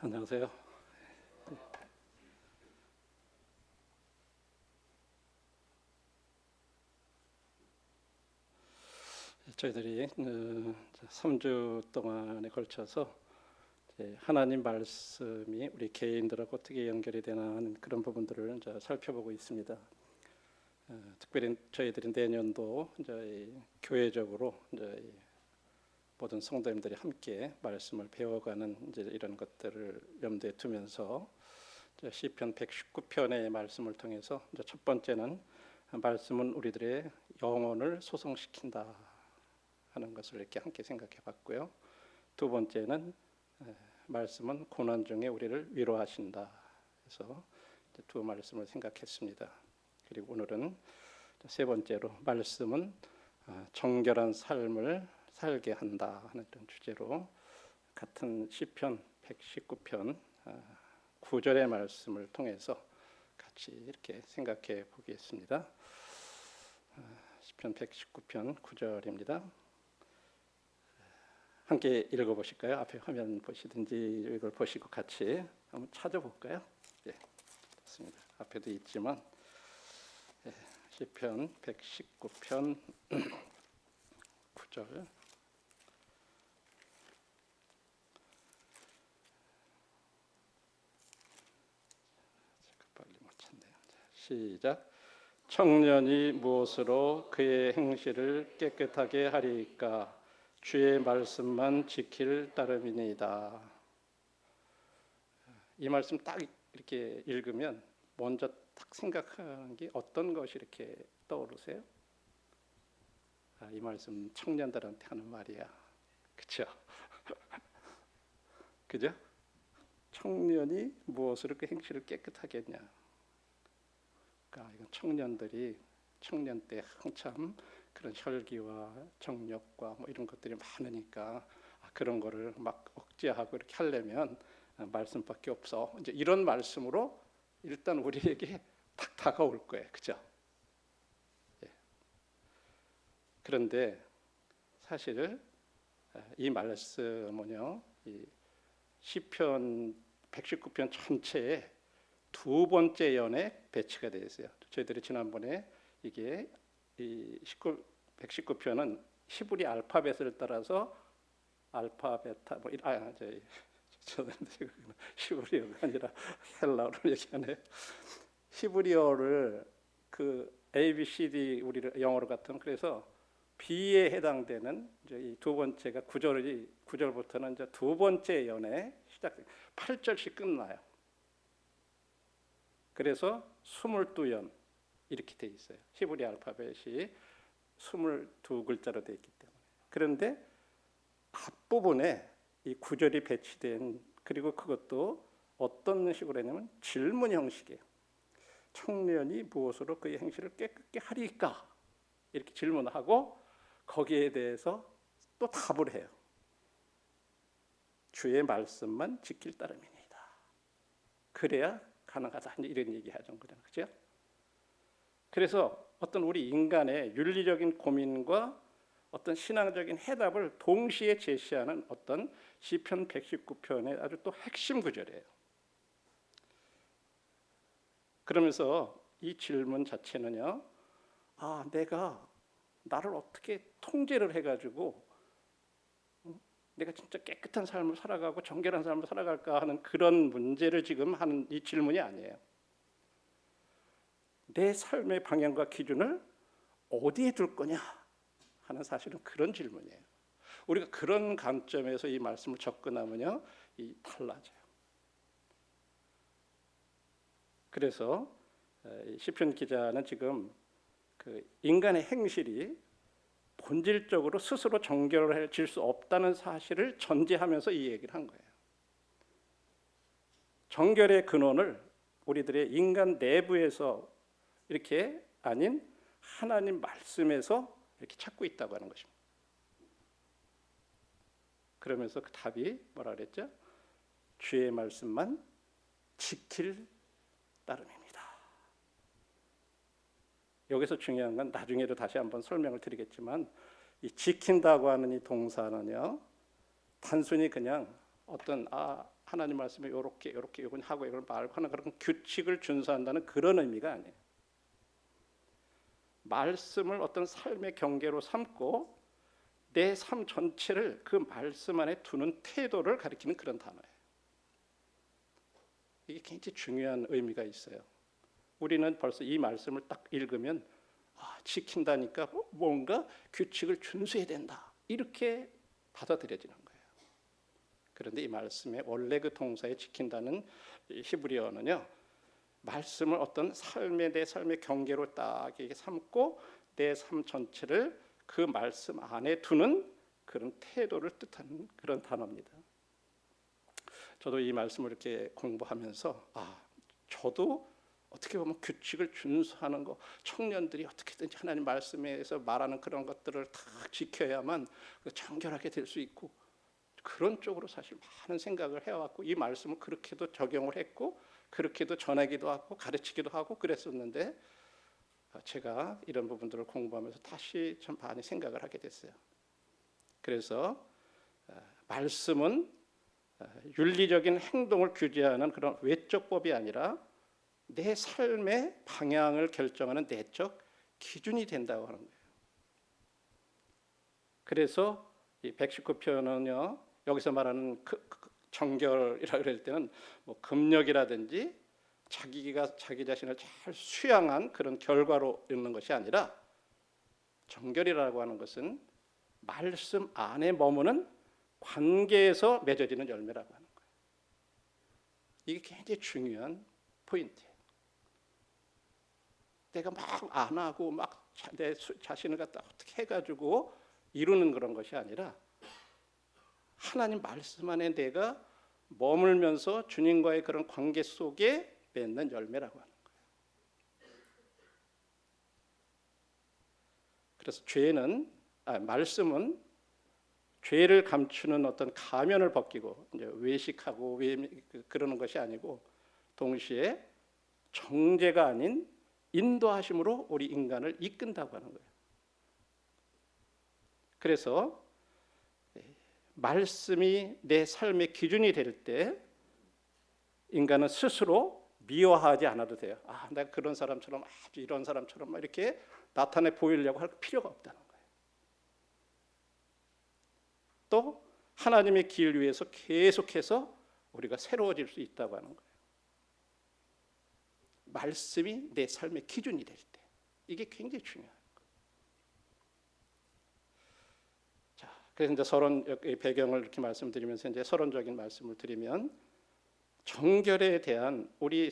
안녕하세요. 저희들이 3주 동안에 걸쳐서 하나님 말씀이 우리 개인들하고 어떻게 연결이 되나 하는 그런 부분들을 이제 살펴보고 있습니다. 특별히 저희들이 내년도 이제 교회적으로 이제 모든 성도님들이 함께 말씀을 배워가는 이제 이런 것들을 염두에 두면서 시편 119편의 말씀을 통해서 이제 첫 번째는 말씀은 우리들의 영혼을 소성시킨다 하는 것을 이렇게 함께 생각해 봤고요. 두 번째는 말씀은 고난 중에 우리를 위로하신다. 그래서 두 말씀을 생각했습니다. 그리고 오늘은 세 번째로 말씀은 정결한 삶을 살게 한다 하는 이런 주제로 같은 시편 119편 9절의 말씀을 통해서 같이 이렇게 생각해 보겠습니다. 시편 119편 9절입니다. 함께 읽어보실까요? 앞에 화면 보시든지 이걸 보시고 같이 한번 찾아볼까요? 예, 좋습니다. 앞에도 있지만 시편 119편 9절 빨리 못 찾네요. 시작. 청년이 무엇으로 그의 행실을 깨끗하게 하리까? 주의 말씀만 지킬 따름이니이다. 이 말씀 딱 이렇게 읽으면 먼저 딱 생각하는 게 어떤 것이 이렇게 떠오르세요? 이 말씀 청년들한테 하는 말이야. 그렇죠? 그죠? 청년이 무엇으로 그 행실을 깨끗하게 했냐? 그러니까 이건 청년 때 한참 그런 혈기와 정욕과 뭐 이런 것들이 많으니까 그런 거를 막 억제하고 이렇게 하려면 말씀밖에 없어. 이제 이런 말씀으로 일단 우리에게 딱 다가올 거예요, 그죠? 예. 그런데 사실 이 말씀은요, 이 시편 119편 전체에 두 번째 연에 배치가 되어 있어요. 저희들이 지난번에 이게 이 119편은 히브리 알파벳을 따라서 알파, 베타 저는 히브리어가 아니라 헬라어를 얘기하네. 히브리어를 그 A, B, C, D 우리 영어로 같은 그래서 B에 해당되는 이제 이 두 번째가 9절부터는 이제 두 번째 연에 시작 8절씩 끝나요. 그래서 22연 이렇게 돼 있어요. 히브리 알파벳이 22글자로 되어 있기 때문에. 그런데 앞부분에 이 9절이 배치된 그리고 그것도 어떤 식으로 했냐면 질문 형식이에요. 청년이 무엇으로 그의 행실을 깨끗게 하리까? 이렇게 질문하고 거기에 대해서 또 답을 해요. 주의 말씀만 지킬 따름이니이다. 그래야 가능하다. 이런 얘기하죠. 그죠? 그래서 어떤 우리 인간의 윤리적인 고민과 어떤 신앙적인 해답을 동시에 제시하는 어떤 시편 119편의 아주 또 핵심 구절이에요. 그러면서 이 질문 자체는요, 내가 나를 어떻게 통제를 해가지고 내가 진짜 깨끗한 삶을 살아가고 정결한 삶을 살아갈까 하는 그런 문제를 지금 하는 이 질문이 아니에요. 내 삶의 방향과 기준을 어디에 둘 거냐 하는 사실은 그런 질문이에요. 우리가 그런 관점에서 이 말씀을 접근하면요, 이 달라져요. 그래서 시편 기자는 지금 그 인간의 행실이 본질적으로 스스로 정결해질 수 없다는 사실을 전제하면서 이 얘기를 한 거예요. 정결의 근원을 우리들의 인간 내부에서 이렇게 아닌 하나님 말씀에서 이렇게 찾고 있다고 하는 것입니다. 그러면서 그 답이 뭐라 그랬죠? 주의 말씀만 지킬 따름입니다. 여기서 중요한 건 나중에도 다시 한번 설명을 드리겠지만 이 지킨다고 하는 이 동사는요, 단순히 그냥 어떤 하나님 말씀에 요렇게 이건 하고 이걸 말고 하는 그런 규칙을 준수한다는 그런 의미가 아니에요. 말씀을 어떤 삶의 경계로 삼고 내 삶 전체를 그 말씀 안에 두는 태도를 가리키는 그런 단어예요. 이게 굉장히 중요한 의미가 있어요. 우리는 벌써 이 말씀을 딱 읽으면 지킨다니까 뭔가 규칙을 준수해야 된다 이렇게 받아들여지는 거예요. 그런데 이 말씀의 원래 그 동사에 지킨다는 히브리어는요, 말씀을 어떤 내 삶의 경계로 딱 이렇게 삼고 내 삶 전체를 그 말씀 안에 두는 그런 태도를 뜻하는 그런 단어입니다. 저도 이 말씀을 이렇게 공부하면서 저도 어떻게 보면 규칙을 준수하는 거, 청년들이 어떻게든지 하나님 말씀에서 말하는 그런 것들을 다 지켜야만 정결하게 될 수 있고, 그런 쪽으로 사실 많은 생각을 해왔고 이 말씀을 그렇게도 적용을 했고 그렇게도 전하기도 하고 가르치기도 하고 그랬었는데, 제가 이런 부분들을 공부하면서 다시 좀 많이 생각을 하게 됐어요. 그래서 말씀은 윤리적인 행동을 규제하는 그런 외적 법이 아니라 내 삶의 방향을 결정하는 내적 기준이 된다고 하는 거예요. 그래서 이 119편은요, 여기서 말하는 정결이라 그럴 때는 뭐 금력이라든지 자기가 자기 자신을 잘 수양한 그런 결과로 있는 것이 아니라, 정결이라고 하는 것은 말씀 안에 머무는 관계에서 맺어지는 열매라고 하는 거예요. 이게 굉장히 중요한 포인트예요. 내가 막 안 하고 막 내 자신을 갖다 어떻게 해가지고 이루는 그런 것이 아니라 하나님 말씀 안에 내가 머물면서 주님과의 그런 관계 속에 맺는 열매라고 하는 거예요. 그래서 말씀은 죄를 감추는 어떤 가면을 벗기고 이제 외식하고 그러는 것이 아니고, 동시에 정죄가 아닌 인도하심으로 우리 인간을 이끈다고 하는 거예요. 그래서 말씀이 내 삶의 기준이 될 때 인간은 스스로 미워하지 않아도 돼요. 내가 그런 사람처럼 아주 이런 사람처럼 이렇게 나타내 보이려고 할 필요가 없다는 거예요. 또 하나님의 길 위에서 계속해서 우리가 새로워질 수 있다고 하는 거예요. 말씀이 내 삶의 기준이 될 때, 이게 굉장히 중요해요. 자, 그래서 이제 서론 배경을 이렇게 말씀드리면서 이제 서론적인 말씀을 드리면, 정결에 대한 우리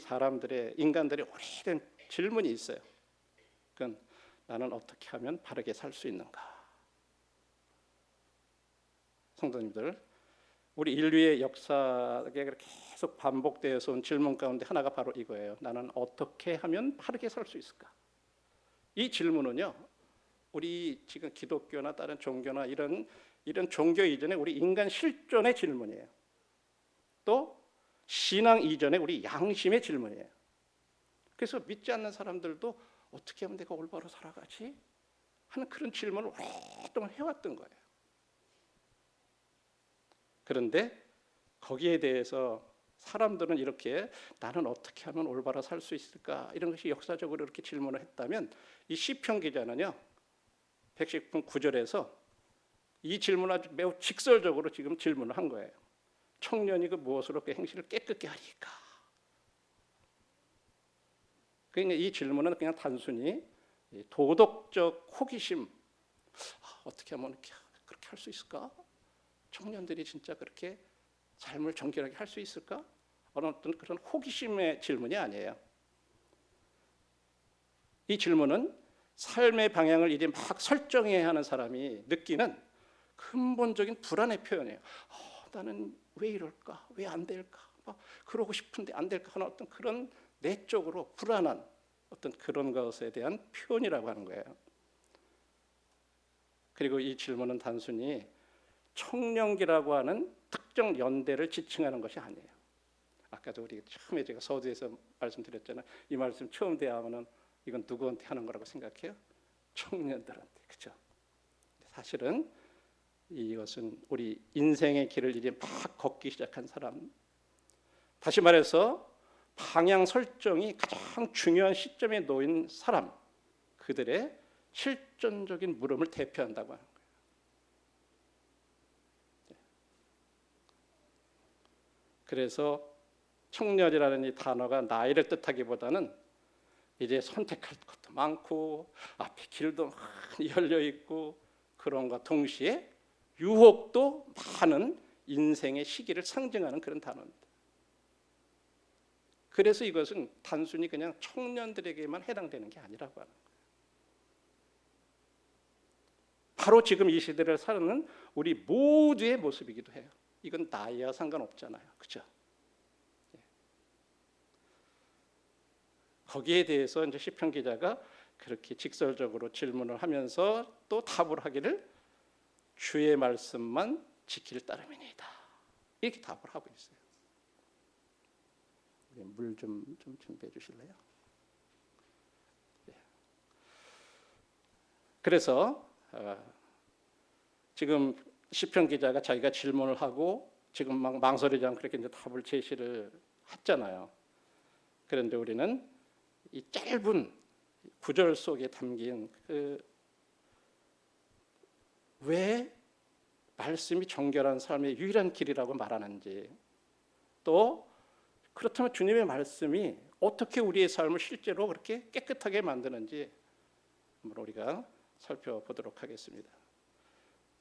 인간들의 오래된 질문이 있어요. 그건 나는 어떻게 하면 바르게 살 수 있는가? 성도님들, 우리 인류의 역사에 계속 반복되어서 온 질문 가운데 하나가 바로 이거예요. 나는 어떻게 하면 바르게 살 수 있을까? 이 질문은요, 우리 지금 기독교나 다른 종교나 이런 종교 이전에 우리 인간 실존의 질문이에요. 또 신앙 이전에 우리 양심의 질문이에요. 그래서 믿지 않는 사람들도 어떻게 하면 내가 올바로 살아가지? 하는 그런 질문을 오랫동안 해왔던 거예요. 그런데 거기에 대해서 사람들은 이렇게 나는 어떻게 하면 올바로 살 수 있을까? 이런 것이 역사적으로 이렇게 질문을 했다면, 이 시편 기자는요, 119편 9절에서 이 질문을 아주 매우 직설적으로 지금 질문을 한 거예요. 청년이 그 무엇으로 그 행실을 깨끗게 하리까? 그러니까 이 질문은 그냥 단순히 도덕적 호기심, 어떻게 하면 그렇게 할 수 있을까? 청년들이 진짜 그렇게 삶을 정결하게 할 수 있을까? 어떤 그런 호기심의 질문이 아니에요. 이 질문은 삶의 방향을 이제 막 설정해야 하는 사람이 느끼는 근본적인 불안의 표현이에요. 나는 왜 이럴까? 왜 안 될까? 그러고 싶은데 안 될까? 하는 어떤 그런 내적으로 불안한 어떤 그런 것에 대한 표현이라고 하는 거예요. 그리고 이 질문은 단순히 청년기라고 하는 특정 연대를 지칭하는 것이 아니에요. 아까도 우리 처음에 제가 서두에서 말씀드렸잖아요. 이 말씀 처음 대하면은 이건 누구한테 하는 거라고 생각해요? 청년들한테, 그렇죠? 사실은 이것은 우리 인생의 길을 이제 막 걷기 시작한 사람, 다시 말해서 방향 설정이 가장 중요한 시점에 놓인 사람, 그들의 실존적인 물음을 대표한다고 하는 거예요. 그래서 청년이라는 이 단어가 나이를 뜻하기보다는 이제 선택할 것도 많고 앞에 길도 많이 열려 있고 그런가 동시에 유혹도 많은 인생의 시기를 상징하는 그런 단어입니다. 그래서 이것은 단순히 그냥 청년들에게만 해당되는 게 아니라고 하는 거예요. 바로 지금 이 시대를 사는 우리 모두의 모습이기도 해요. 이건 나이와 상관없잖아요. 그렇죠? 거기에 대해서 이제 시편 기자가 그렇게 직설적으로 질문을 하면서 또 답을 하기를 주의 말씀만 지킬 따름이니이다. 이렇게 답을 하고 있어요. 물 좀 준비해 주실래요? 그래서 지금 시편 기자가 자기가 질문을 하고 지금 막 망설이지 않고 그렇게 이제 답을 제시를 했잖아요. 그런데 우리는 이 짧은 구절 속에 담긴 왜 말씀이 정결한 삶의 유일한 길이라고 말하는지, 또 그렇다면 주님의 말씀이 어떻게 우리의 삶을 실제로 그렇게 깨끗하게 만드는지 한번 우리가 살펴보도록 하겠습니다.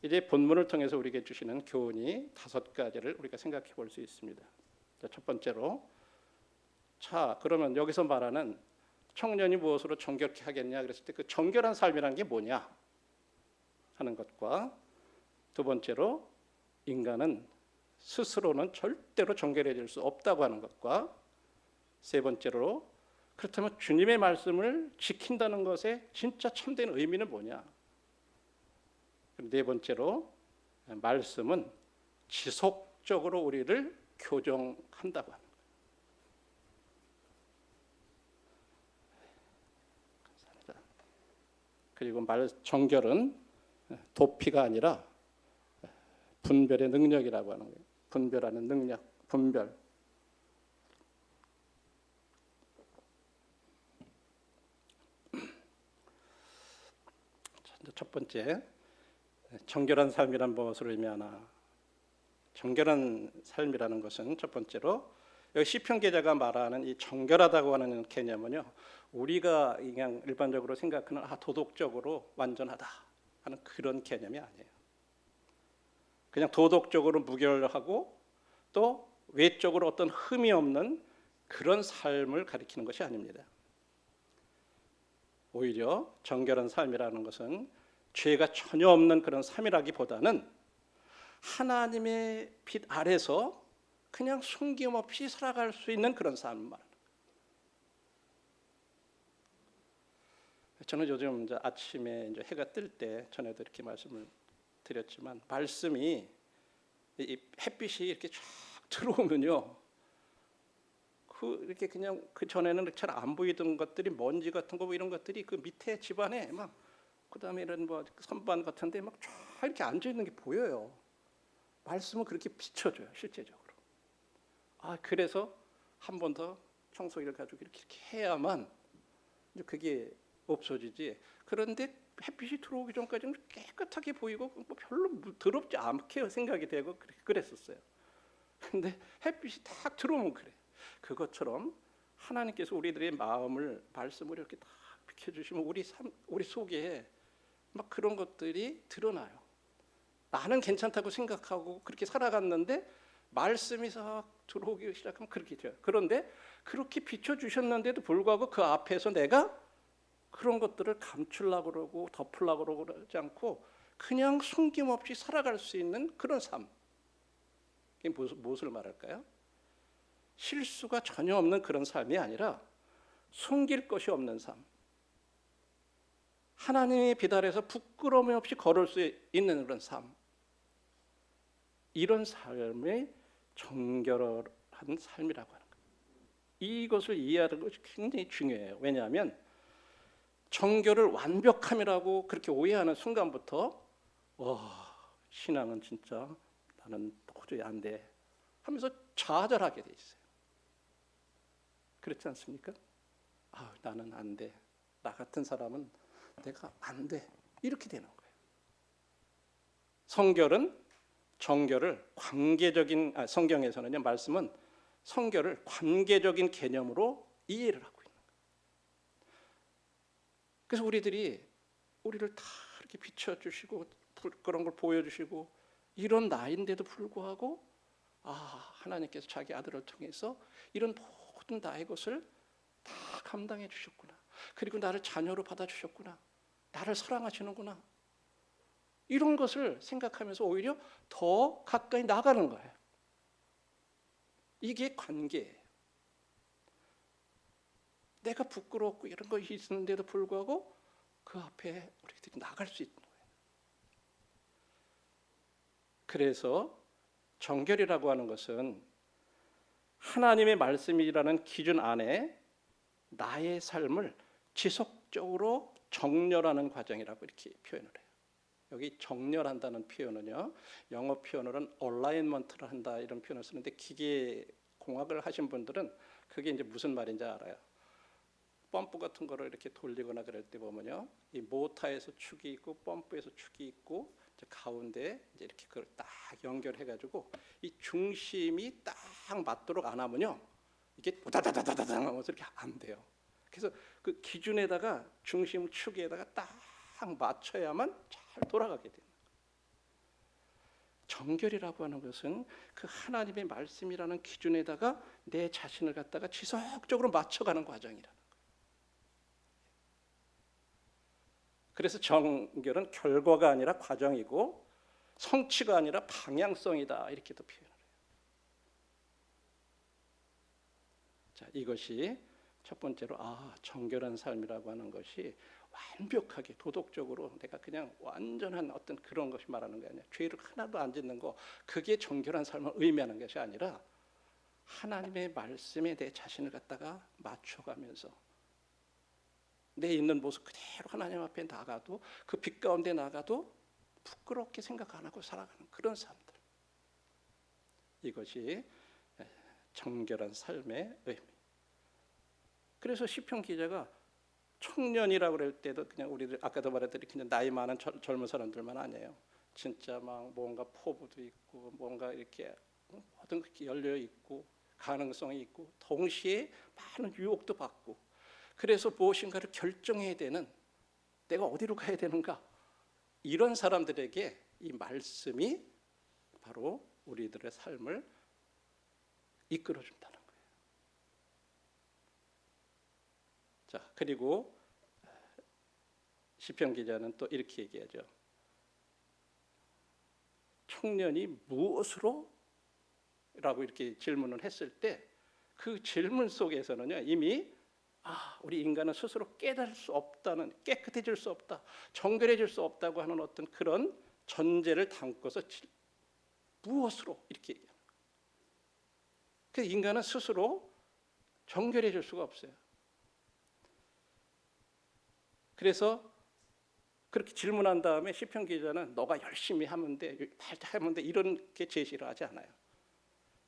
이제 본문을 통해서 우리에게 주시는 교훈이 5가지를 우리가 생각해 볼 수 있습니다. 첫 번째로, 자 그러면 여기서 말하는 청년이 무엇으로 정결케 하겠냐 그랬을 때 그 정결한 삶이라는 게 뭐냐 하는 것과, 두 번째로 인간은 스스로는 절대로 정결해질 수 없다고 하는 것과, 세 번째로 그렇다면 주님의 말씀을 지킨다는 것의 진짜 참된 의미는 뭐냐, 네 번째로 말씀은 지속적으로 우리를 교정한다고 하는 거예요. 감사합니다. 그리고 정결은 도피가 아니라 분별의 능력이라고 하는 거예요. 분별하는 능력, 분별. 첫 번째, 정결한 삶이란 무엇을 의미하나? 정결한 삶이라는 것은 첫 번째로 여기 시편 기자가 말하는 이 정결하다고 하는 개념은요, 우리가 그냥 일반적으로 생각하는 도덕적으로 완전하다 하는 그런 개념이 아니에요. 그냥 도덕적으로 무결하고 또 외적으로 어떤 흠이 없는 그런 삶을 가리키는 것이 아닙니다. 오히려 정결한 삶이라는 것은 죄가 전혀 없는 그런 삶이라기보다는 하나님의 빛 아래서 그냥 숨김없이 살아갈 수 있는 그런 삶을 말합니다. 저는 요즘 이제 아침에 이제 해가 뜰 때 전에도 이렇게 말씀을 드렸지만, 말씀이 이 햇빛이 이렇게 쫙 들어오면요, 이렇게 그냥 그 전에는 잘 안 보이던 것들이 먼지 같은 거 뭐 이런 것들이 그 밑에 집안에 막, 그다음에 이런 뭐 선반 같은데 막 쫙 이렇게 앉아 있는 게 보여요. 말씀은 그렇게 비춰줘요, 실제적으로. 그래서 한 번 더 청소기를 가지고 이렇게 해야만 이제 그게 없어지지. 그런데 햇빛이 들어오기 전까지는 깨끗하게 보이고 뭐 별로 더럽지 않게 생각이 되고 그랬었어요. 근데 햇빛이 딱 들어오면 그래. 그것처럼 하나님께서 우리들의 마음을 말씀으로 이렇게 딱 비춰주시면 우리 속에 막 그런 것들이 드러나요. 나는 괜찮다고 생각하고 그렇게 살아갔는데 말씀이 싹 들어오기 시작하면 그렇게 돼요. 그런데 그렇게 비춰주셨는데도 불구하고 그 앞에서 내가 그런 것들을 감추려고 그러고 덮으려고 그러지 않고 그냥 숨김없이 살아갈 수 있는 그런 삶. 이게 무엇을 말할까요? 실수가 전혀 없는 그런 삶이 아니라 숨길 것이 없는 삶. 하나님의 빛 아래서 부끄러움 없이 걸을 수 있는 그런 삶. 이런 삶이 정결한 삶이라고 하는 거예요. 이것을 이해하는 것이 굉장히 중요해요. 왜냐하면 정결을 완벽함이라고 그렇게 오해하는 순간부터 신앙은 진짜 나는 도저히 안 돼 하면서 좌절하게 돼 있어요. 그렇지 않습니까? 나는 안 돼. 나 같은 사람은 내가 안 돼. 이렇게 되는 거예요. 성결은 정결을 관계적인 성경에서는요, 말씀은 성결을 관계적인 개념으로 이해를 하고 있는 거예요. 그래서 우리를 다 이렇게 비춰주시고 그런 걸 보여주시고 이런 나인데도 불구하고 하나님께서 자기 아들을 통해서 이런 모든 나의 것을 다 감당해 주셨구나. 그리고 나를 자녀로 받아주셨구나. 나를 사랑하시는구나. 이런 것을 생각하면서 오히려 더 가까이 나가는 거예요. 이게 관계예요. 내가 부끄럽고 이런 것이 있는데도 불구하고 그 앞에 우리들이 나갈 수 있는 거예요. 그래서 정결이라고 하는 것은 하나님의 말씀이라는 기준 안에 나의 삶을 지속적으로 정렬하는 과정이라고 이렇게 표현을 해요. 여기 정렬한다는 표현은요, 영어 표현으로는 얼라인먼트를 한다 이런 표현을 쓰는데 기계 공학을 하신 분들은 그게 이제 무슨 말인지 알아요. 펌프 같은 거를 이렇게 돌리거나 그럴 때 보면요, 이 모터에서 축이 있고 펌프에서 축이 있고 이제 가운데 이제 이렇게 그걸 딱 연결해가지고 이 중심이 딱 맞도록 안 하면요, 이게 우다다다다다 하면서 이렇게 안 돼요. 그래서 그 기준에다가 중심 축에다가 딱 맞춰야만 잘 돌아가게 됩니다. 정결이라고 하는 것은 그 하나님의 말씀이라는 기준에다가 내 자신을 갖다가 지속적으로 맞춰가는 과정이라는 거예요. 그래서 정결은 결과가 아니라 과정이고 성취가 아니라 방향성이다 이렇게도 표현을 해요. 자, 이것이 첫 번째로 정결한 삶이라고 하는 것이 완벽하게 도덕적으로 내가 그냥 완전한 어떤 그런 것이 말하는 게 아니라 죄를 하나도 안 짓는 거, 그게 정결한 삶을 의미하는 것이 아니라 하나님의 말씀에 내 자신을 갖다가 맞춰가면서 내 있는 모습 그대로 하나님 앞에 나가도 그 빛 가운데 나가도 부끄럽게 생각 안 하고 살아가는 그런 사람들, 이것이 정결한 삶의 의미. 그래서 시편 기자가 청년이라고 그럴 때도 그냥 우리들 아까도 말했듯이 그냥 나이 많은 젊은 사람들만 아니에요. 진짜 막 뭔가 포부도 있고 뭔가 이렇게 모든 게 열려 있고 가능성이 있고 동시에 많은 유혹도 받고, 그래서 무엇인가를 결정해야 되는, 내가 어디로 가야 되는가, 이런 사람들에게 이 말씀이 바로 우리들의 삶을 이끌어준다는 거예요. 자, 그리고 시편 기자는 또 이렇게 얘기하죠. 청년이 무엇으로? 라고 이렇게 질문을 했을 때 그 질문 속에서는요, 이미 우리 인간은 스스로 깨달을 수 없다는, 깨끗해질 수 없다, 정결해질 수 없다고 하는 어떤 그런 전제를 담고서 무엇으로 이렇게 얘기합니다. 그래서 인간은 스스로 정결해질 수가 없어요. 그래서 그렇게 질문한 다음에 시편 기자는 너가 열심히 하면 돼, 하면 돼, 이렇게 제시를 하지 않아요.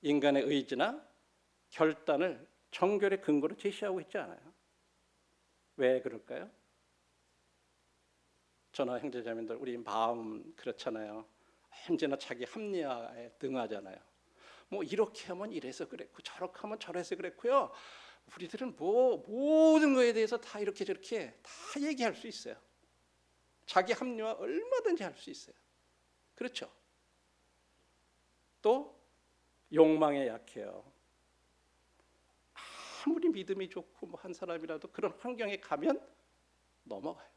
인간의 의지나 결단을 정결의 근거로 제시하고 있지 않아요. 왜 그럴까요? 저나 형제자매들, 우리 마음 그렇잖아요. 언제나 자기 합리화에 능하잖아요. 뭐 이렇게 하면 이래서 그랬고 저렇게 하면 저래서 그랬고요. 우리들은 모든 거에 대해서 다 이렇게 저렇게 다 얘기할 수 있어요. 자기 합리화 얼마든지 할 수 있어요. 그렇죠? 또 욕망에 약해요. 아무리 믿음이 좋고 뭐 한 사람이라도 그런 환경에 가면 넘어가요.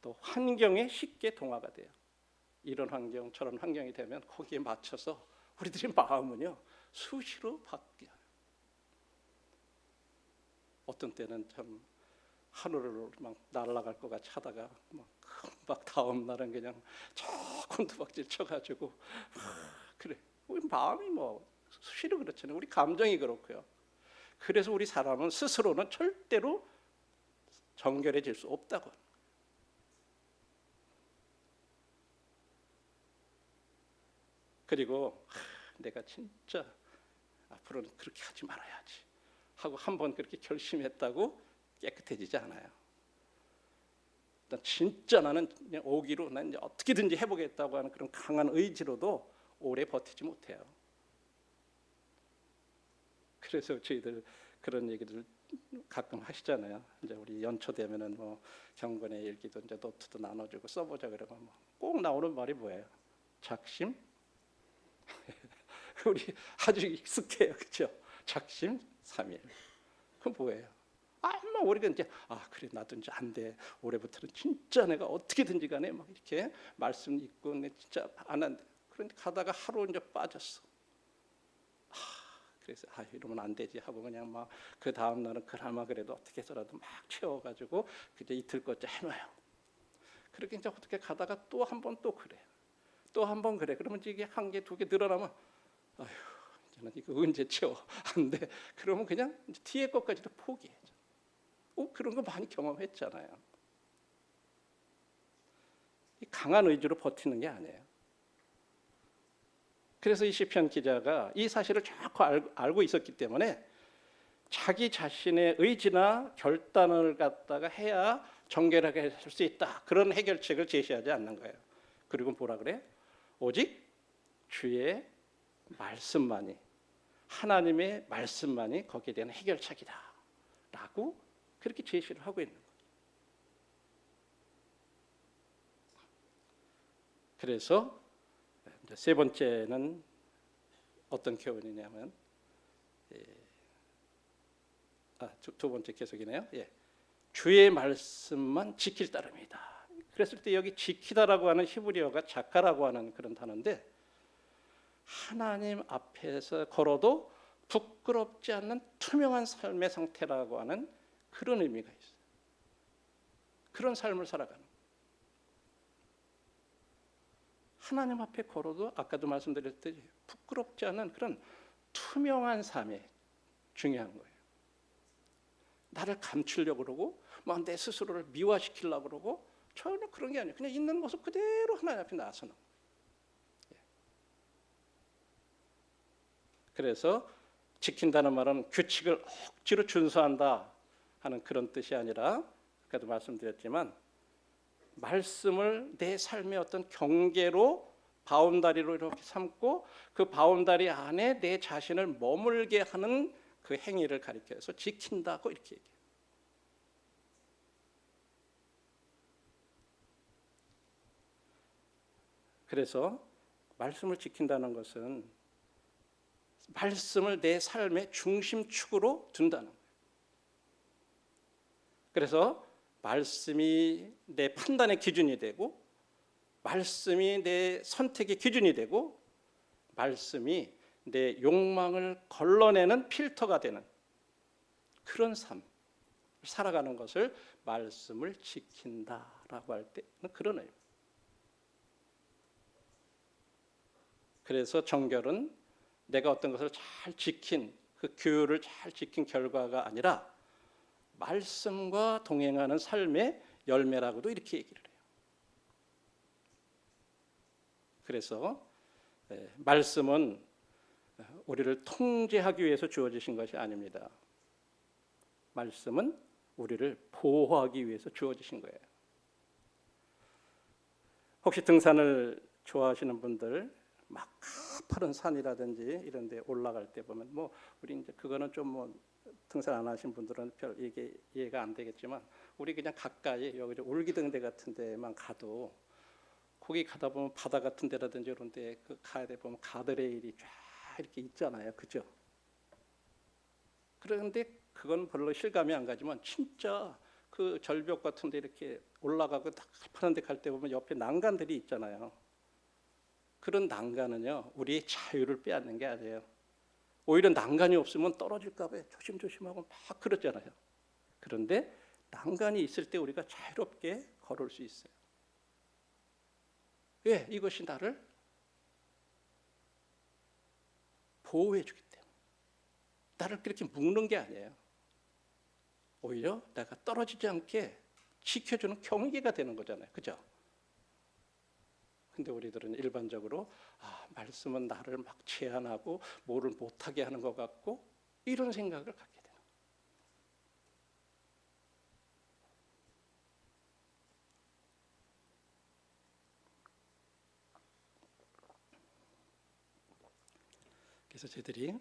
또 환경에 쉽게 동화가 돼요. 이런 환경 저런 환경이 되면 거기에 맞춰서 우리들의 마음은요 수시로 바뀌어요. 어떤 때는 참 하늘을 막 날아갈 것 같이 하다가 막 다음 날은 그냥 저 곤두박질 쳐가지고 그래. 우리 마음이 뭐 수시로 그렇잖아요. 우리 감정이 그렇고요. 그래서 우리 사람은 스스로는 절대로 정결해질 수 없다고. 그리고 내가 진짜 앞으로는 그렇게 하지 말아야지. 하고 한번 그렇게 결심했다고 깨끗해지지 않아요. 일단 진짜 나는 그냥 오기로 난 이제 어떻게든지 해보겠다고 하는 그런 강한 의지로도 오래 버티지 못해요. 그래서 저희들 그런 얘기들 가끔 하시잖아요. 이제 우리 연초 되면은 뭐 경건의 일기도 이제 노트도 나눠주고 써보자 그러면 뭐 꼭 나오는 말이 뭐예요? 작심? 우리 아주 익숙해요, 그렇죠? 작심 삼일. 그 뭐예요? 뭐 우리가 이제 그래 나도 이제 안 돼. 올해부터는 진짜 내가 어떻게든지 간에 막 이렇게 말씀 읽고 내 진짜 안 한대. 그런데 가다가 하루 이제 빠졌어. 그래서 이러면 안 되지 하고 그냥 막 그 다음 날은 그나마 그래도 어떻게 해서라도 막 채워가지고 그저 이틀째 해놔요. 그렇게 이제 어떻게 가다가 또 한 번 또 그래. 또 한 번 그래. 그러면 이게 한 개, 두 개 늘어나면 아휴 이제는 이거 언제 채워? 안 돼. 그러면 그냥 뒤에 것까지도 포기해. 그런 거 많이 경험했잖아요. 강한 의지로 버티는 게 아니에요. 그래서 이 시편 기자가 이 사실을 자꾸 알고 있었기 때문에 자기 자신의 의지나 결단을 갖다가 해야 정결하게 할 수 있다. 그런 해결책을 제시하지 않는 거예요. 그리고 뭐라 그래? 오직 주의 말씀만이, 하나님의 말씀만이 거기에 대한 해결책이다. 라고 그렇게 제시를 하고 있는 거예요. 그래서 세 번째는 어떤 교훈이냐면 두 번째 계속이네요. 주의 말씀만 지킬 따름이다. 그랬을 때 여기 지키다라고 하는 히브리어가 자카라고 하는 그런 단어인데 하나님 앞에서 걸어도 부끄럽지 않는 투명한 삶의 상태라고 하는 그런 의미가 있어요. 그런 삶을 살아가는 거예요. 하나님 앞에 걸어도 아까도 말씀드렸듯이 부끄럽지 않은 그런 투명한 삶이 중요한 거예요. 나를 감추려고 그러고 막 내 스스로를 미화시키려고 그러고 전혀 그런 게 아니에요. 그냥 있는 모습 그대로 하나님 앞에 나서는 거예요. 그래서 지킨다는 말은 규칙을 억지로 준수한다 하는 그런 뜻이 아니라 아까도 말씀드렸지만 말씀을 내 삶의 어떤 경계로 바운다리로 이렇게 삼고 그 바운다리 안에 내 자신을 머물게 하는 그 행위를 가리켜서 지킨다고 이렇게 얘기해요. 그래서 말씀을 지킨다는 것은 말씀을 내 삶의 중심축으로 둔다는 거예요. 그래서 말씀이 내 판단의 기준이 되고 말씀이 내 선택의 기준이 되고 말씀이 내 욕망을 걸러내는 필터가 되는 그런 삶 살아가는 것을 말씀을 지킨다라고 할 때는 그런 의미. 그래서 정결은 내가 어떤 것을 잘 지킨 그 규율을 잘 지킨 결과가 아니라 말씀과 동행하는 삶의 열매라고도 이렇게 얘기를 해요. 그래서 말씀은 우리를 통제하기 위해서 주어지신 것이 아닙니다. 말씀은 우리를 보호하기 위해서 주어지신 거예요. 혹시 등산을 좋아하시는 분들 막 가파른 산이라든지 이런 데 올라갈 때 보면 뭐 우리 이제 그거는 좀 뭐 등산 안 하신 분들은 별 이해가 안 되겠지만 우리 그냥 가까이 여기 울기등대 같은 데만 가도 거기 가다 보면 바다 같은 데라든지 이런 데 그 가야 돼 보면 가드레일이 쫙 이렇게 있잖아요. 그죠? 그런데 그건 별로 실감이 안 가지만 진짜 그 절벽 같은 데 이렇게 올라가고 가파른 데 갈 때 보면 옆에 난간들이 있잖아요. 그런 난간은요 우리의 자유를 빼앗는 게 아니에요. 오히려 난간이 없으면 떨어질까 봐 조심조심하고 막 그러잖아요. 그런데 난간이 있을 때 우리가 자유롭게 걸을 수 있어요. 왜? 이것이 나를 보호해 주기 때문에. 나를 그렇게 묶는 게 아니에요. 오히려 내가 떨어지지 않게 지켜주는 경계가 되는 거잖아요. 그죠? 근데 우리들은 일반적으로 말씀은 나를 막 제한하고 뭐를 못하게 하는 것 같고 이런 생각을 갖게 돼요. 그래서 저희들이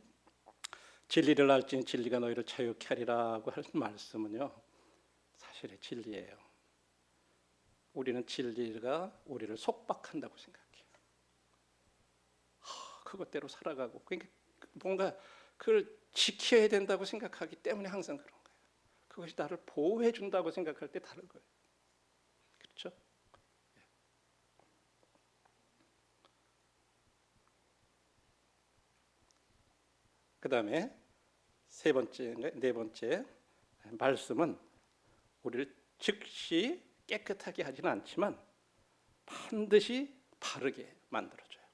진리를 알지니 진리가 너희를 자유케 하리라고 하는 말씀은요, 사실의 진리예요. 우리는 진리가 우리를 속박한다고 생각해요. 그것대로 살아가고, 그러니까 뭔가 그걸 지켜야 된다고 생각하기 때문에 항상 그런 거예요. 그것이 나를 보호해 준다고 생각할 때 다른 거예요. 그렇죠? 그 다음에 네 번째 말씀은 우리를 즉시 깨끗하게 하지는 않지만 반드시 바르게 만들어줘요.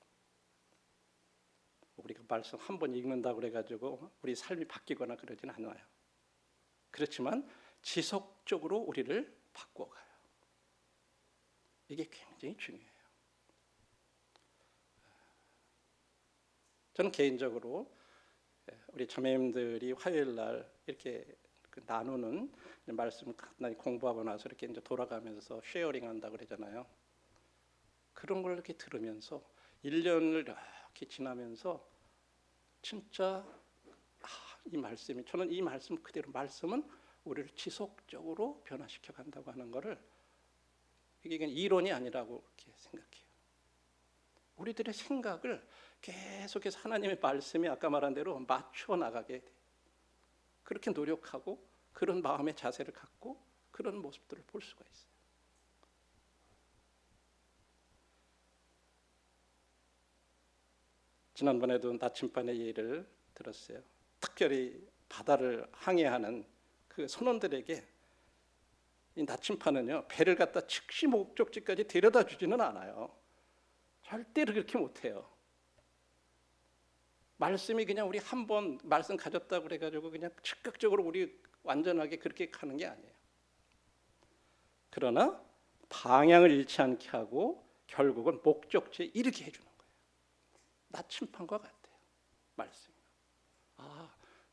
우리가 말씀 한 번 읽는다고 그래가지고 우리 삶이 바뀌거나 그러진 않아요. 그렇지만 지속적으로 우리를 바꿔가요. 이게 굉장히 중요해요. 저는 개인적으로 우리 자매님들이 화요일 날 이렇게 나누는 말씀 간단히 공부하고 나서 이렇게 이제 돌아가면서 쉐어링 한다고 그러잖아요. 그런 걸 이렇게 들으면서 1년을 이렇게 지나면서 진짜 이 말씀이, 저는 이 말씀 그대로, 말씀은 우리를 지속적으로 변화시켜 간다고 하는 것을, 이게 이론이 아니라고 이렇게 생각해요. 우리들의 생각을 계속해서 하나님의 말씀이 아까 말한 대로 맞춰 나가게 돼요. 그렇게 노력하고 그런 마음의 자세를 갖고 그런 모습들을 볼 수가 있어요. 지난번에도 나침반의 예를 들었어요. 특별히 바다를 항해하는 그 선원들에게 이 나침반은요, 배를 갖다 즉시 목적지까지 데려다 주지는 않아요. 절대로 그렇게 못해요. 말씀이 그냥 우리 한 번 말씀 가졌다고 그래가지고 그냥 즉각적으로 우리 완전하게 그렇게 가는 게 아니에요. 그러나 방향을 잃지 않게 하고 결국은 목적지에 이르게 해주는 거예요. 나침반과 같아요, 말씀이.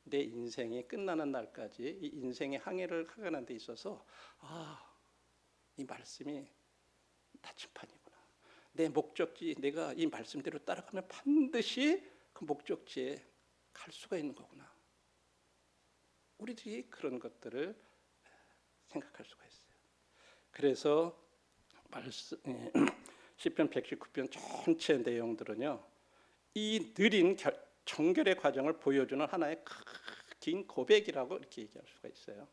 내 인생이 끝나는 날까지 이 인생의 항해를 하는 데 있어서 이 말씀이 나침반이구나. 내 목적지, 내가 이 말씀대로 따라가면 반드시 그 목적지에 갈 수가 있는 거구나. 우리들이 그런 것들을 생각할 수가 있어요. 그래서 시편 119편 전체 내용들은요, 이 느린 정결의 과정을 보여주는 하나의 긴 고백이라고 이렇게 얘기할 수가 있어요.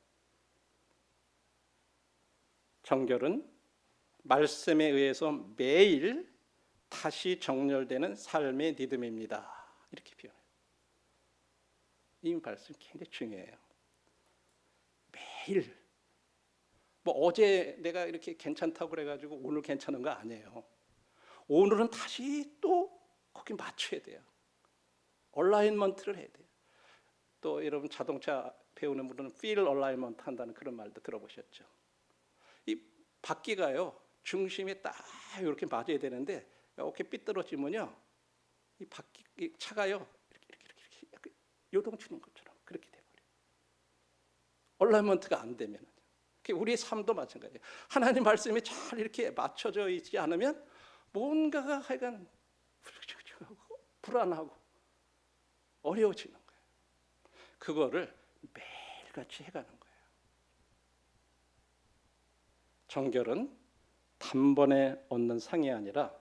정결은 말씀에 의해서 매일 다시 정렬되는 삶의 리듬입니다. 이렇게 표현해요. 이 말씀 굉장히 중요해요. 매일. 어제 내가 이렇게 괜찮다고 그래가지고 오늘 괜찮은 거 아니에요. 오늘은 다시 또 거기 맞춰야 돼요. 얼라인먼트를 해야 돼요. 또 여러분 자동차 배우는 분들은 feel alignment 한다는 그런 말도 들어보셨죠. 이 바퀴가요, 중심에 딱 이렇게 맞아야 되는데 이렇게 삐뚤어지면요, 이 바퀴, 이 차가요 이렇게 요동치는 것처럼 그렇게 돼버려요. 얼라이먼트가 안 되면. 우리의 삶도 마찬가지예요. 하나님 말씀이 잘 이렇게 맞춰져 있지 않으면 뭔가가 하여간 불안하고 어려워지는 거예요. 그거를 매일같이 해가는 거예요. 정결은 단번에 얻는 상이 아니라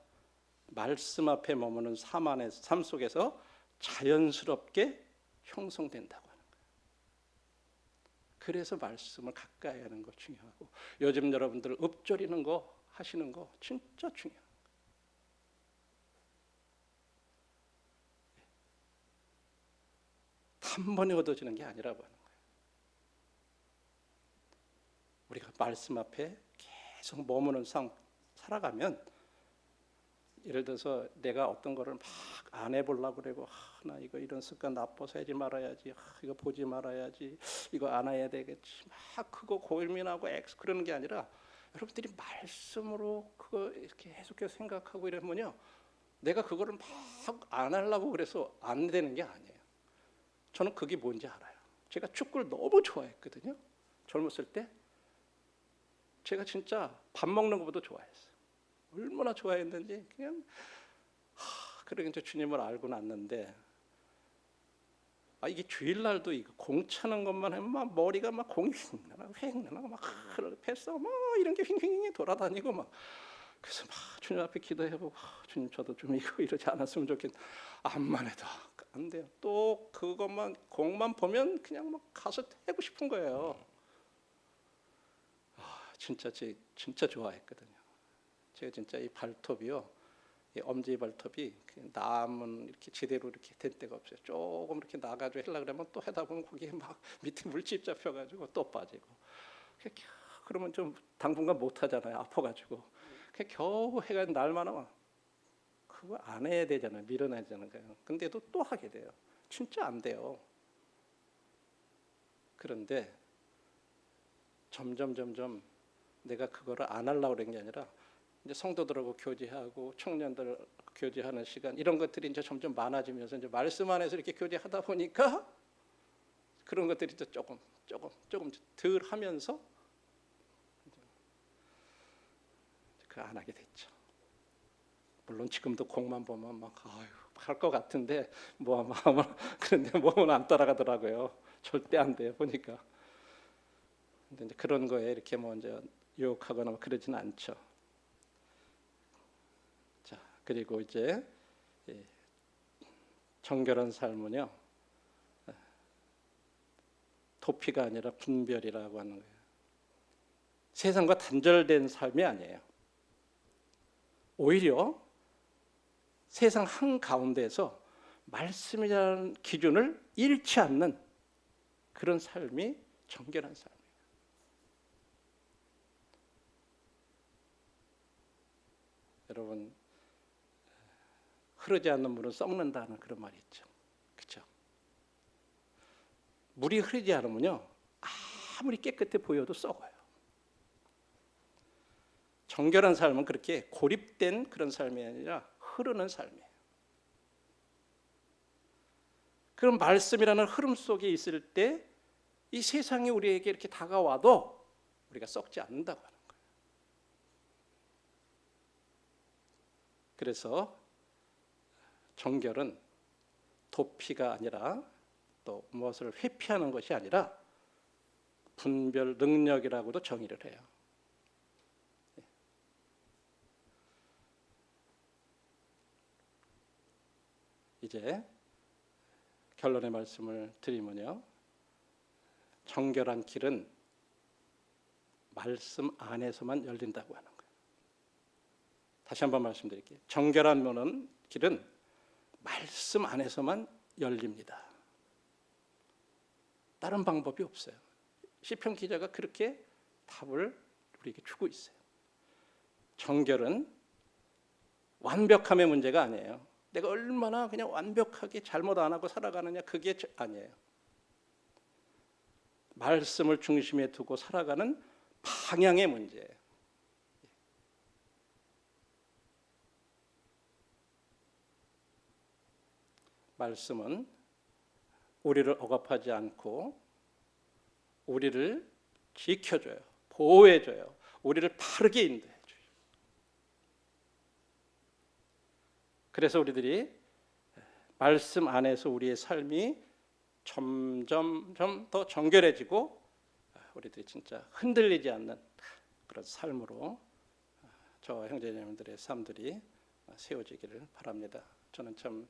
말씀 앞에 머무는 삶 속에서 자연스럽게 형성된다고 하는 거예요. 그래서 말씀을 가까이 하는 거 중요하고, 요즘 여러분들 읊조리는 거 하시는 거 진짜 중요해요. 단번에 얻어지는 게 아니라고 하는 거예요. 우리가 말씀 앞에 계속 머무는 삶 살아가면, 예를 들어서 내가 어떤 거를 막 안 해보려고 그러고, 나 이거 이런 습관 나빠서 하지 말아야지, 이거 보지 말아야지, 이거 안 해야 되겠지, 막 그거 고민하고 그러는 게 아니라, 여러분들이 말씀으로 그거 이렇게 계속해서 생각하고 이러면요, 내가 그거를 막 안 하려고 그래서 안 되는 게 아니에요. 저는 그게 뭔지 알아요. 제가 축구를 너무 좋아했거든요. 젊었을 때 제가 진짜 밥 먹는 것보다 좋아했어요. 얼마나 좋아했는지. 그냥 그러게 이제 주님을 알고 났는데, 이게 주일날도 이거 공 차는 것만 하면 막 머리가 막 공이 휙나나고 막 패서 막 이런 게 휙휙 돌아다니고 막. 그래서 막 주님 앞에 기도해보고 주님 저도 좀 이거 이러지 않았으면 좋겠. 암만 해도 안 돼요. 또 그것만 공만 보면 그냥 막 가서 하고 싶은 거예요. 진짜 좋아했거든요. 제가 진짜 이 발톱이요, 이 엄지 발톱이 남은 이렇게 제대로 이렇게 된 데가 없어요. 조금 이렇게 나가지고 하려 그러면 또 하다 보면 거기에 막 밑에 물집 잡혀가지고 또 빠지고. 그러면 좀 당분간 못 하잖아요. 아파가지고. 겨우 해가 날만 하면 그거 안 해야 되잖아요. 밀어내야 되잖아요. 근데도 또 하게 돼요. 진짜 안 돼요. 그런데 점점 내가 그거를 안 하려고 그런 게 아니라 이제 성도들하고 교제하고 청년들 교제하는 시간 이런 것들이 이제 점점 많아지면서 이제 말씀 안에서 이렇게 교제하다 보니까 그런 것들이 이제 조금 덜 하면서 그 안 하게 됐죠. 물론 지금도 공만 보면 막 할 것 같은데 그런데 몸은 안 따라가더라고요. 절대 안 돼요 보니까. 근데 이제 그런 거에 이렇게 먼저 유혹하거나 그러진 않죠. 자, 그리고 이제 정결한 삶은요, 도피가 아니라 분별이라고 하는 거예요. 세상과 단절된 삶이 아니에요. 오히려 세상 한가운데에서 말씀이라는 기준을 잃지 않는 그런 삶이 정결한 삶이에요. 여러분, 흐르지 않는 물은 썩는다는 그런 말이 있죠. 그렇죠? 물이 흐르지 않으면요, 아무리 깨끗해 보여도 썩어요. 정결한 삶은 그렇게 고립된 그런 삶이 아니라 흐르는 삶이에요. 그런 말씀이라는 흐름 속에 있을 때 이 세상이 우리에게 이렇게 다가와도 우리가 썩지 않는다고 하는 거예요. 그래서 정결은 도피가 아니라 또 무엇을 회피하는 것이 아니라 분별 능력이라고도 정의를 해요. 이제 결론의 말씀을 드리면요, 정결한 길은 말씀 안에서만 열린다고 하는 거예요. 다시 한번 말씀드릴게요. 정결한 길은 말씀 안에서만 열립니다. 다른 방법이 없어요. 시편 기자가 그렇게 답을 우리에게 주고 있어요. 정결은 완벽함의 문제가 아니에요. 내가 얼마나 그냥 완벽하게 잘못 안 하고 살아가느냐, 그게 아니에요. 말씀을 중심에 두고 살아가는 방향의 문제예요. 말씀은 우리를 억압하지 않고 우리를 지켜줘요. 보호해줘요. 우리를 바르게 인도해줘요. 그래서 우리들이 말씀 안에서 우리의 삶이 점점 더 정결해지고 우리들이 진짜 흔들리지 않는 그런 삶으로 저 형제자매들의 삶들이 세워지기를 바랍니다. 저는 참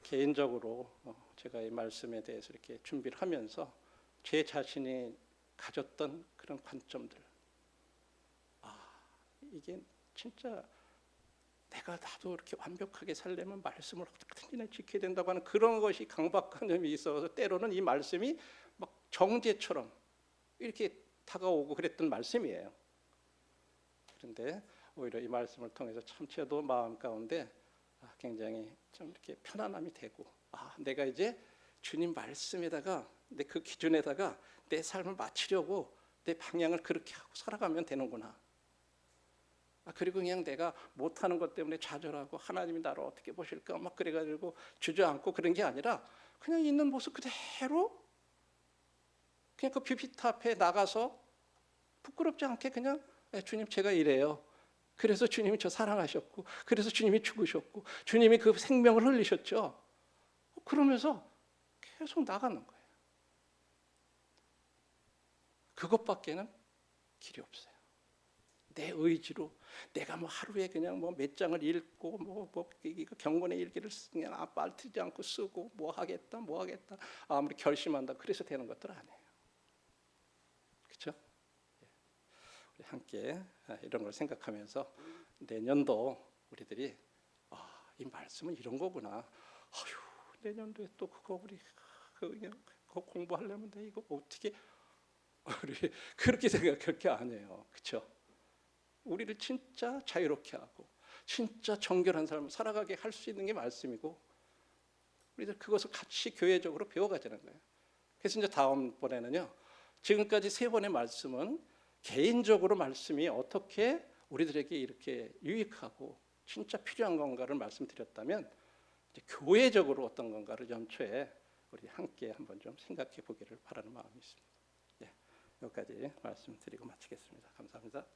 개인적으로 제가 이 말씀에 대해서 이렇게 준비를 하면서 제 자신이 가졌던 그런 관점들, 이게 진짜 내가 나도 이렇게 완벽하게 살려면 말씀을 어떻게든 지켜야 된다고 하는 그런 것이 강박관념이 있어서 때로는 이 말씀이 막 정죄처럼 이렇게 다가오고 그랬던 말씀이에요. 그런데 오히려 이 말씀을 통해서 참 저도 마음 가운데 굉장히 좀 이렇게 편안함이 되고, 내가 이제 주님 말씀에다가 내 그 기준에다가 내 삶을 맞추려고 내 방향을 그렇게 하고 살아가면 되는구나. 그리고 그냥 내가 못하는 것 때문에 좌절하고 하나님이 나를 어떻게 보실까 막 그래가지고 주저앉고 그런 게 아니라 그냥 있는 모습 그대로 그냥 그 뷰피트 앞에 나가서 부끄럽지 않게 그냥 주님 제가 이래요. 그래서 주님이 저 사랑하셨고, 그래서 주님이 죽으셨고, 주님이 그 생명을 흘리셨죠. 그러면서 계속 나가는 거예요. 그것밖에는 길이 없어요. 내 의지로 내가 뭐 하루에 그냥 뭐 몇 장을 읽고 뭐 이거 경건의 일기를 그냥 빠뜨리지 않고 쓰고 뭐 하겠다 아무리 결심한다 그래서 되는 것들 아니에요. 그렇죠? 우리 함께 이런 걸 생각하면서 내년도 우리들이 이 말씀은 이런 거구나. 아휴 내년도에 또 그거 우리 그거 공부하려면 돼 이거 어떻게 우리 그렇게 생각할 게 아니에요. 그렇죠? 우리를 진짜 자유롭게 하고 진짜 정결한 삶을 살아가게 할 수 있는 게 말씀이고 우리들 그것을 같이 교회적으로 배워가자는 거예요. 그래서 이제 다음번에는요. 지금까지 세 번의 말씀은 개인적으로 말씀이 어떻게 우리들에게 이렇게 유익하고 진짜 필요한 건가를 말씀드렸다면 이제 교회적으로 어떤 건가를 연초에 우리 함께 한번 좀 생각해 보기를 바라는 마음이 있습니다. 여기까지 말씀드리고 마치겠습니다. 감사합니다.